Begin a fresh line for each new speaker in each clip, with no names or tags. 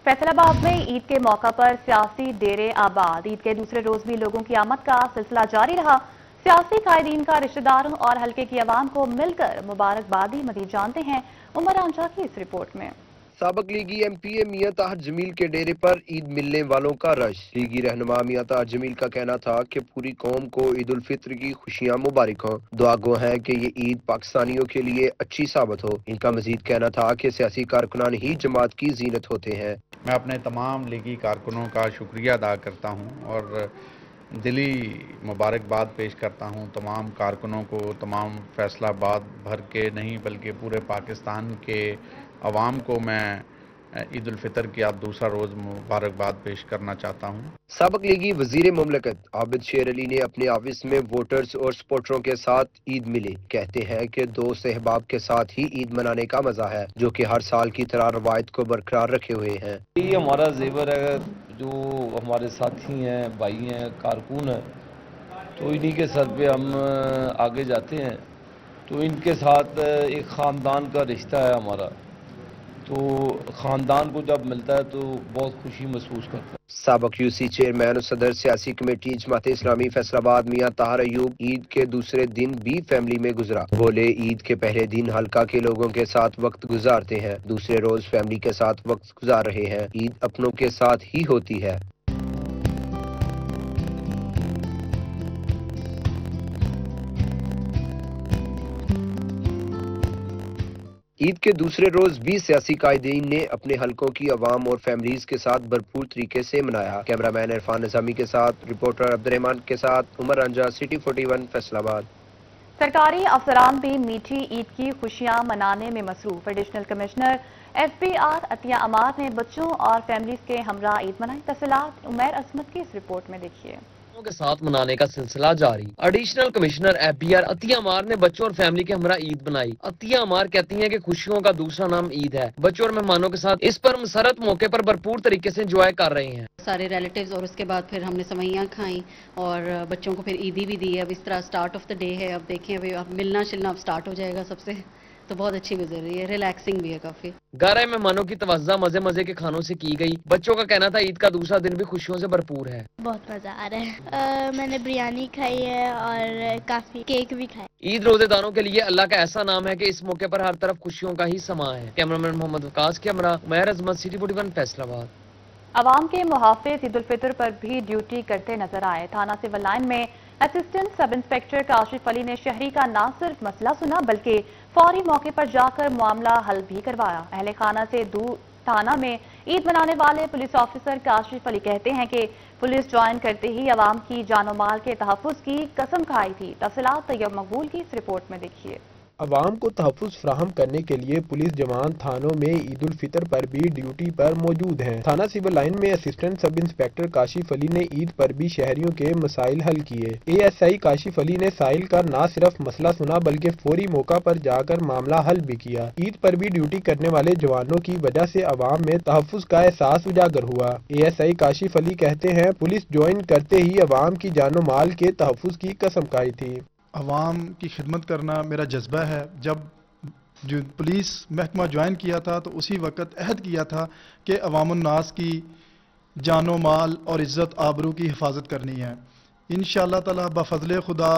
फैसल आबाद में ईद के मौका पर सियासी डेरे आबाद। ईद के दूसरे रोज भी लोगों की आमद का सिलसिला जारी रहा। सियासी कायदीन का रिश्तेदारों और हल्के की आवाम को मिलकर मुबारकबादी मजीद जानते हैं उमर आंचा की इस रिपोर्ट में।
साबिक लीगी एमपी मियां ताहिर जमील के डेरे पर ईद मिलने वालों का रश। लीगी रहनुमा मियां ताहिर जमील का कहना था कि पूरी कौम को ईद उल फित्र की खुशियां मुबारक हों। दुआ गो है कि ये ईद पाकिस्तानियों के लिए अच्छी साबित हो। इनका मजीद कहना था कि सियासी कारकुनान ही जमात की जीनत होते हैं।
मैं अपने तमाम लीगी कारकुनों का शुक्रिया अदा करता हूँ और दिली मुबारकबाद पेश करता हूँ तमाम कारकुनों को। तमाम फैसलाबाद भर के नहीं बल्कि पूरे पाकिस्तान के अवाम को मैं ईद उल फितर की आज दूसरा रोज़ मुबारकबाद पेश करना चाहता हूँ।
साबिक लीगी वजीर मुमलकत आबिद शेर अली ने अपने ऑफिस में वोटर्स और सपोर्टरों के साथ ईद मिले। कहते हैं कि दोस्त अहबाब के साथ ही ईद मनाने का मजा है, जो कि हर साल की तरह रवायत को बरकरार रखे हुए हैं।
ये हमारा जेवर है, जो हमारे साथी हैं, भाई हैं, कारकुन हैं, तो इन्हीं के सर पे हम आगे जाते हैं। तो इनके साथ एक ख़ानदान का रिश्ता है हमारा, तो ख़ानदान को जब मिलता है तो बहुत खुशी महसूस करता है।
साबिक यूसी चेयरमैन और सदर सियासी कमेटी जमात इस्लामी फैसलाबाद मियां ताहिर अयूब ईद के दूसरे दिन भी फैमिली में गुजरा। बोले, ईद के पहले दिन हल्का के लोगों के साथ वक्त गुजारते हैं, दूसरे रोज फैमिली के साथ वक्त गुजार रहे हैं। ईद अपनों के साथ ही होती है। ईद के दूसरे रोज भी सियासी कायदीन ने अपने हलकों की अवाम और फैमिलीज के साथ भरपूर तरीके से मनाया। कैमरामैन इरफान निजामी के साथ रिपोर्टर अब्दुर्रहमान के साथ उमर अंजा, सिटी 41 फैसलाबाद।
सरकारी अफसरान भी मीठी ईद की खुशियां मनाने में मसरूफ। एडिशनल कमिश्नर FBI अतिया अमार ने बच्चों और फैमिलीज के हमरा ईद मनाई। तफसीलात उमैर अजमत की इस रिपोर्ट में देखिए।
के साथ मनाने का सिलसिला जारी। एडिशनल कमिश्नर FBI अतिया अमार ने बच्चों और फैमिली के हमरा ईद बनाई। अतिया अमार कहती हैं कि खुशियों का दूसरा नाम ईद है। बच्चों और मेहमानों के साथ इस पर मसरत मौके पर भरपूर तरीके से एंजॉय कर रहे हैं।
सारे रिलेटिव्स और उसके बाद फिर हमने सेवइयां खाई और बच्चों को फिर ईदी भी दी है। अब इस तरह स्टार्ट ऑफ द डे है। अब देखें अभी अब मिलना शिलना अब स्टार्ट हो जाएगा सबसे, तो बहुत अच्छी गुजर रही है, रिलैक्सिंग भी है काफी।
घर आए मेहमानों की तवज्जो मजे मजे के खानों से की गई। बच्चों का कहना था ईद का दूसरा दिन भी खुशियों से भरपूर है।
बहुत मजा आ रहा है। मैंने बिरयानी खाई है और काफी केक भी खाया।
ईद रोजेदारों के लिए अल्लाह का ऐसा नाम है कि इस मौके पर हर तरफ खुशियों का ही समा है। कैमरामैन मोहम्मद वकास के हमरा उमैर अजमत, सिटी 41 फैसलाबाद।
अवाम के मुहाफिज ईद उल फितर पर भी ड्यूटी करते नजर आए। थाना सिविल लाइन में assistant sub inspector Kashif Ali ने शहरी का न सिर्फ मसला सुना बल्कि फौरी मौके पर जाकर मामला हल भी करवाया। अहले खाना से दूर थाना में ईद मनाने वाले पुलिस ऑफिसर काशिफ अली कहते हैं कि पुलिस ज्वाइन करते ही अवाम की जानो माल के तहफ़्फ़ुज़ की कसम खाई थी। तफसीलात तैयब मकबूल की इस रिपोर्ट में देखिए।
अवाम को तहफ़्फ़ुज़ फ्राहम करने के लिए पुलिस जवान थानों में ईद उल फितर पर भी ड्यूटी पर मौजूद हैं। थाना सिविल लाइन में assistant sub inspector Kashif Ali ने ईद पर भी शहरियों के मसाइल हल किए। ASI काशिफ अली ने साइल का न सिर्फ मसला सुना बल्कि फौरी मौका पर जाकर मामला हल भी किया। ईद पर भी ड्यूटी करने वाले जवानों की वजह से अवाम में तहफ़्फ़ुज़ का एहसास उजागर हुआ। ASI काशिफ अली कहते हैं, पुलिस ज्वाइन करते ही अवाम की जानो माल के तहफ़्फ़ुज़ की कसम खाई थी।
अवाम की खिदमत करना मेरा जज्बा है। जब जो पुलिस महकमा ज्वाइन किया था तो उसी वक्त अहद किया था कि अवामुन्नास की जानो माल और इज़्ज़त आबरू की हिफाजत करनी है। इंशाअल्लाह ताला बफज़ले खुदा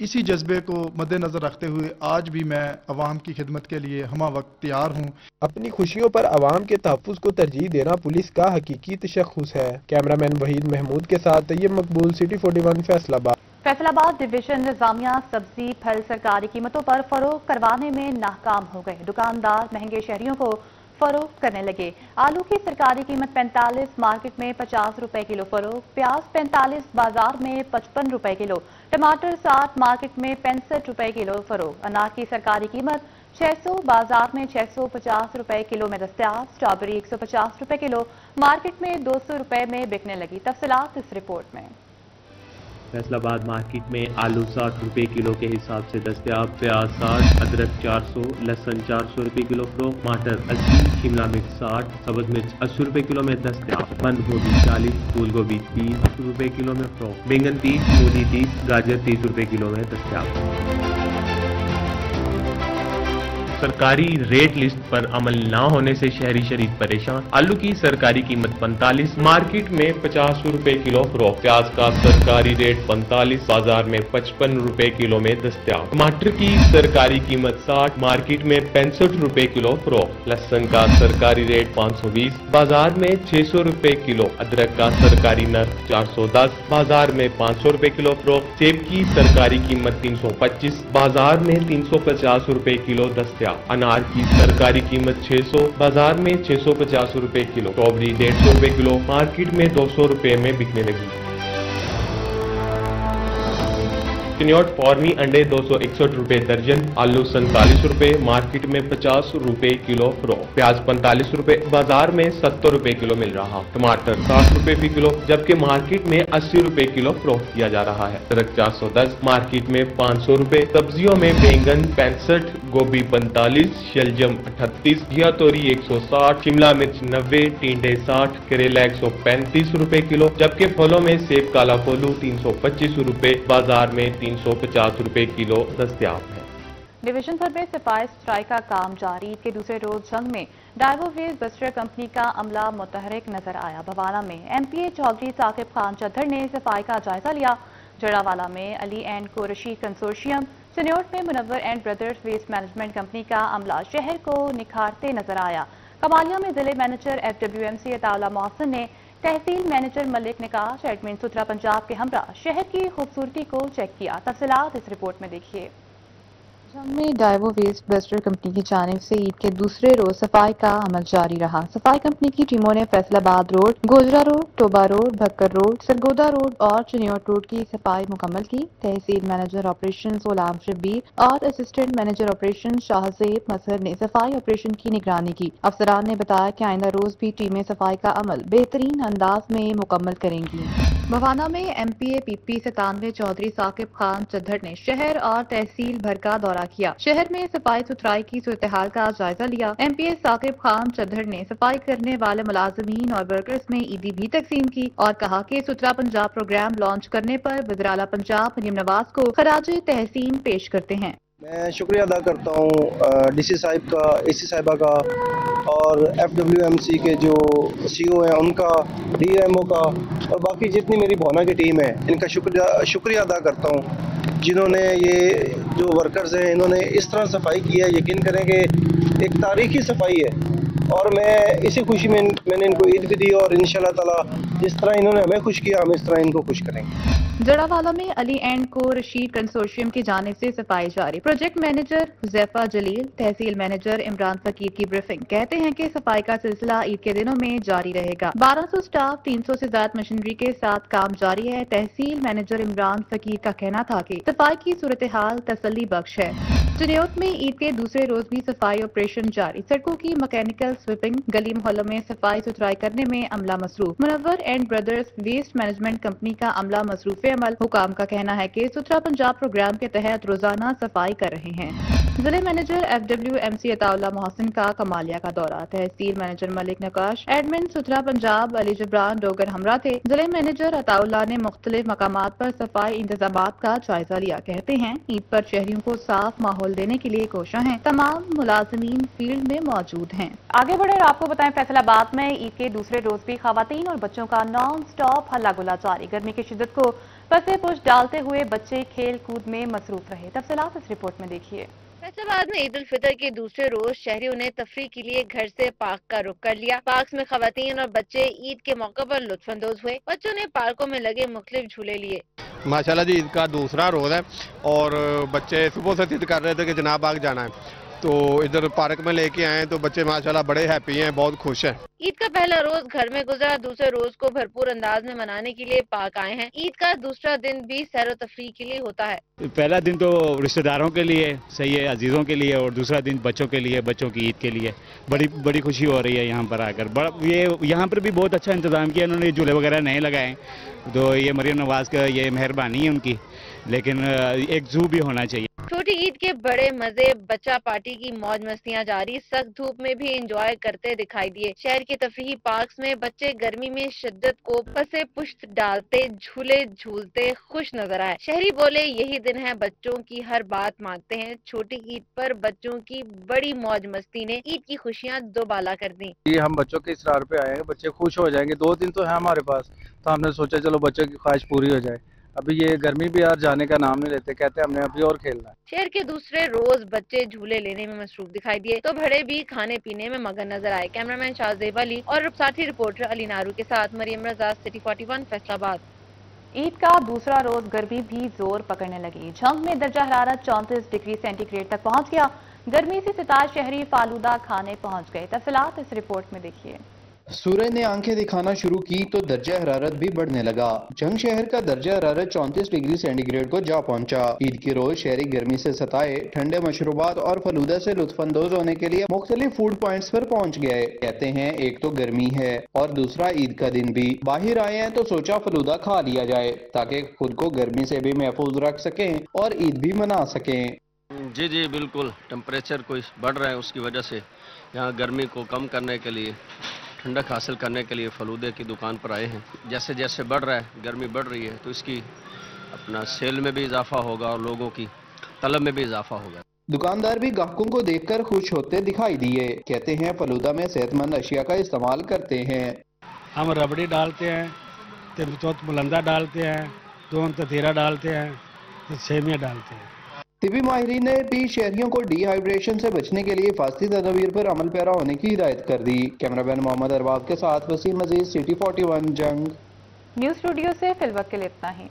इसी जज्बे को मद्देनज़र रखते हुए आज भी मैं अवाम की खिदमत के लिए हमा वक्त तैयार हूँ।
अपनी खुशियों पर अवाम के तहफ़्फ़ुज़ को तरजीह देना पुलिस का हकीकी तशख़्ख़ुस है। कैमरामैन वहीद महमूद के साथ तैयब मकबूल, सिटी 41 फैसलाबाद।
फैसलाबाद डिवीजन निजामिया सब्जी फल सरकारी कीमतों पर फरोख्त करवाने में नाकाम हो गए। दुकानदार महंगे शहरियों को फरोख्त करने लगे। आलू की सरकारी कीमत 45, मार्केट में 50 रुपए किलो फरोख्त। प्याज 45, बाजार में 55 रुपए किलो। टमाटर 60, मार्केट में 65 रुपए किलो फरोख्त। अनार की सरकारी कीमत 600, बाजार में 650 रुपए किलो में दस्तयाब। स्ट्रॉबेरी 150 रुपए किलो, मार्केट में 200 रुपए में बिकने लगी। तफसीलात इस रिपोर्ट में।
फैसलाबाद मार्केट में आलू 60 रुपए किलो के हिसाब से दस्तयाब। प्याज 60, अदरक 400, लहसुन 400 रुपए किलो फरोख्त। टमाटर 80, शिमला मिर्च 60, सब्ज मिर्च 80 रुपए किलो में दस्तयाब। बंद गोभी 40, फूल गोभी 30 रुपए किलो में फरोख्त। बैंगन 30, मूली 30, गाजर 30 रुपए किलो में दस्तयाब। सरकारी रेट लिस्ट पर अमल न होने से शहरी शरीफ परेशान। आलू की सरकारी कीमत 45, मार्केट में 50 रुपए किलो फरोख्त। प्याज का सरकारी रेट 45, बाजार में 55 रुपए किलो में दस्तयाब। टमाटर की सरकारी कीमत 60, मार्केट में 65 रुपए किलो फरोख्त। लहसुन का सरकारी रेट 520, बाजार में 600 रुपए किलो। अदरक का सरकारी नर्ख 410, बाजार में 500 रुपए किलो फरोख्त। सेब की सरकारी कीमत 325, बाजार में 350 रुपए किलो दस्तयाब। अनार की सरकारी कीमत 600, बाजार में 650 रुपए किलो। स्ट्रॉबेरी 150 रुपए किलो, मार्केट में 200 रुपए में बिकने लगी। चिन्योट फॉर्मी अंडे 261 रुपए दर्जन। आलू 47 रुपए, मार्केट में 50 रुपए किलो फरोख्त। प्याज 45 रुपए, बाजार में 70 रुपए किलो मिल रहा। टमाटर 60 रुपए फी किलो, जबकि मार्केट में 80 रुपए किलो फरोख्त किया जा रहा है। अदरक 410, मार्केट में 500 रुपए। सब्जियों में बैंगन 65, गोभी 45, शलजम 38, घिया तोरी 160, शिमला मिर्च 90, टिंडे 60, करेला 135 रुपए किलो, जबकि फलों में सेब काला फोलू 325 रुपए, बाजार में 350 रुपए किलो दस्तयाब है।
डिवीजन भर में सफाई सुथराई का काम जारी। ईद के दूसरे रोज जंग में डाइवोवेज बस्टर कंपनी का अमला मुतहरिक नजर आया। भवाना में एमपीए चौधरी साकिब खान चद्दर ने सफाई का जायजा लिया। जड़ावाला में अली एंड को रशीद कंसोर्शियम, चिन्योट में Munawar and brothers waste management company का अमला शहर को निखारते नजर आया। कमालिया में जिले मैनेजर FWMC अताउल्ला मोहसिन ने तहसील मैनेजर मलिक निकाश, एडमिन सुथरा पंजाब के हमरा शहर की खूबसूरती को चेक किया। तफसीलात इस रिपोर्ट में देखिए। जंग में डाइवो वेस्ट बस्टर कंपनी की जानिब से ईद के दूसरे रोज सफाई का अमल जारी रहा। सफाई कंपनी की टीमों ने Faisalabad road, Gojra road, Toba road, Bhakkar road, Sargodha road और चिन्योट रोड की सफाई मुकम्मल की। तहसील मैनेजर ऑपरेशन गुलाम शब्बीर और assistant manager operation Shahzeb Mazhar ने सफाई ऑपरेशन की निगरानी की। अफसरान ने बताया कि आइंदा रोज भी टीमें सफाई का अमल बेहतरीन अंदाज में मुकम्मल करेंगी। भवाना में MPA PP 97 चौधरी साकिब खान चद्दर ने शहर और तहसील भर का दौरा किया। शहर में सफाई सुथराई की सूरत-ए-हाल का जायजा लिया। MPA साकिब खान चद्दर ने सफाई करने वाले मुलाजमीन और वर्कर्स में ईदी भी तकसीम की और कहा कि सुथरा पंजाब प्रोग्राम लॉन्च करने पर वज़ीर आला पंजाब मरियम नवाज को खराज तहसीन पेश करते हैं।
मैं शुक्रिया अदा करता हूँ DC साहिब का, AC साहिबा का और FWMC के जो CO हैं उनका, DMO का और बाकी जितनी मेरी भवाना की टीम है इनका शुक्रिया अदा करता हूँ, जिन्होंने ये जो वर्कर्स हैं इन्होंने इस तरह सफाई की है। यकीन करें कि एक तारीखी सफाई है और मैं इसी खुशी में मैंने इनको ईद भी दी और इंशाल्लाह ताला जिस तरह इन्होंने हमें खुश किया हम इस तरह इनको खुश करेंगे।
जड़ावाला में अली एंड को रशीद कंसोर्शियम की जानिब से सफाई जारी। प्रोजेक्ट मैनेजर हुज़ैफा जलील, तहसील मैनेजर इमरान फकीर की ब्रीफिंग। कहते हैं कि सफाई का सिलसिला ईद के दिनों में जारी रहेगा। 1200 स्टाफ, 300 से ज्यादा मशीनरी के साथ काम जारी है। तहसील मैनेजर इमरान फकीर का कहना था कि सफाई की सूरत हाल तसल्ली बख्श है। चिन्योट में ईद के दूसरे रोज भी सफाई ऑपरेशन जारी। सड़कों की मैकेनिकल स्वीपिंग, गली मोहल्लों में सफाई सुथराई करने में अमला मसरूफ। Munawar and brothers waste management company का अमला मसरूफ अमल। हुकाम का कहना है कि सुथरा पंजाब प्रोग्राम के तहत रोजाना सफाई कर रहे हैं। जिले मैनेजर FWMC अताउल्ला मोहसिन का कमालिया का दौरा। तहसील मैनेजर मलिक नकाश, एडमिन सुथरा पंजाब अली जबरान डोगर हमरा थे। जिले मैनेजर अताउल्ला ने मुख्तलिफ मकामात पर सफाई इंतजामात का जायजा लिया। कहते हैं ईद पर शहरियों को साफ माहौल देने के लिए कोशिश है। तमाम मुलाजिमीन फील्ड में मौजूद हैं। आगे बढ़े और आपको बताएं फैसलाबाद में ईद के दूसरे रोज भी खवातीन और बच्चों का नॉन स्टॉप हल्ला गुल्ला जारी। गर्मी की शिद्दत को पसे पुश डालते हुए बच्चे खेल कूद में मसरूफ रहे। तफसीलात इस रिपोर्ट में देखिए।
फैसलाबाद में ईद उल फितर के दूसरे रोज शहरियों ने तफरीह के लिए घर से पार्क का रुख कर लिया। पार्क में खवातीन और बच्चे ईद के मौके पर लुत्फानंदोज हुए। बच्चों ने पार्कों में लगे मुख्तलिफ झूले लिए।
माशाल्लाह जी ईद का दूसरा रोज है और बच्चे सुबह से जिद कर रहे थे कि जनाब बाग जाना है, तो इधर पार्क में लेके आए तो बच्चे माशाल्लाह बड़े हैप्पी हैं, बहुत खुश हैं।
ईद का पहला रोज घर में गुजरा। दूसरे रोज को भरपूर अंदाज में मनाने के लिए पार्क आए हैं। ईद का दूसरा दिन भी सैर व तफरीह के लिए होता है।
पहला दिन तो रिश्तेदारों के लिए सही है, अजीजों के लिए, और दूसरा दिन बच्चों के लिए, बच्चों की ईद के लिए बड़ी खुशी हो रही है यहाँ पर आकर। ये यहाँ पर भी बहुत अच्छा इंतजाम किया इन्होंने, झूले वगैरह नहीं लगाए, तो ये मरियम नवाज का ये मेहरबानी है उनकी लेकिन एक जू भी होना चाहिए।
छोटी ईद के बड़े मजे, बच्चा पार्टी की मौज मस्तियां जारी, सख्त धूप में भी एंजॉय करते दिखाई दिए। शहर के तफरीही पार्क्स में बच्चे गर्मी में शिद्दत को पसे पुश्त डालते, झूले झूलते खुश नजर आए। शहरी बोले यही दिन है बच्चों की हर बात मानते हैं। छोटी ईद पर बच्चों की बड़ी मौज मस्ती ने ईद की खुशियां दोबाला कर दी।
ये हम बच्चों के इसरार पे आए हैं, बच्चे खुश हो जाएंगे। 2 दिन तो है हमारे पास, तो हमने सोचा चलो बच्चों की ख्वाहिश पूरी हो जाए। अभी ये गर्मी भी यार जाने का नाम नहीं लेते, कहते हमने अभी और खेलना है।
शहर के दूसरे रोज बच्चे झूले लेने में मसरूफ दिखाई दिए तो बड़े भी खाने पीने में मगन नजर आए। कैमरामैन शाहजेब अली और साथी रिपोर्टर अली नारू के साथ मरियम रजा, सिटी 41 फैसलाबाद।
ईद का दूसरा रोज गर्मी भी जोर पकड़ने लगी। झंग में दर्जा हरारत 34 डिग्री सेंटीग्रेड तक पहुंच गया। गर्मी से सितार शहरी फालूदा खाने पहुंच गए। तफसीलात इस रिपोर्ट में देखिए।
सूरज ने आंखें दिखाना शुरू की तो दर्जा हरारत भी बढ़ने लगा। झंग शहर का दर्जा हरारत 34 डिग्री सेंटीग्रेड को जा पहुंचा। ईद के रोज शहरी गर्मी से सताए ठंडे मशरूबात और फलूदा से लुत्फानंदोज होने के लिए मुख्तलिफ फूड पॉइंट्स पर पहुंच गए। कहते हैं एक तो गर्मी है और दूसरा ईद का दिन भी। बाहर आए हैं तो सोचा फलूदा खा लिया जाए ताकि खुद को गर्मी से भी महफूज रख सकें और ईद भी मना सकें।
जी बिल्कुल, टेम्परेचर कोई बढ़ रहा है, उसकी वजह से यहाँ गर्मी को कम करने के लिए, ठंडक हासिल करने के लिए फलूदे की दुकान पर आए हैं। जैसे जैसे बढ़ रहा है, गर्मी बढ़ रही है, तो इसकी अपना सेल में भी इजाफा होगा और लोगों की तलब में भी इजाफा होगा।
दुकानदार भी ग्राहकों को देखकर खुश होते दिखाई दिए। कहते हैं फलूदा में सेहतमंद अशिया का इस्तेमाल करते हैं।
हम रबड़ी डालते हैं, तो बुलंदा डालते हैं, तो ततीरा डालते हैं, तो सेमिया डालते हैं।
तिबी माहिरीन ने भी शहरियों को डिहाइड्रेशन से बचने के लिए हिफाजती तदबीर पर अमल पैरा होने की हिदायत कर दी। कैमरामैन मोहम्मद अरबाब के साथ वसीम अजीज, सिटी 41 जंग।
न्यूज स्टूडियो से फिल वक्त के लिए इतना ही।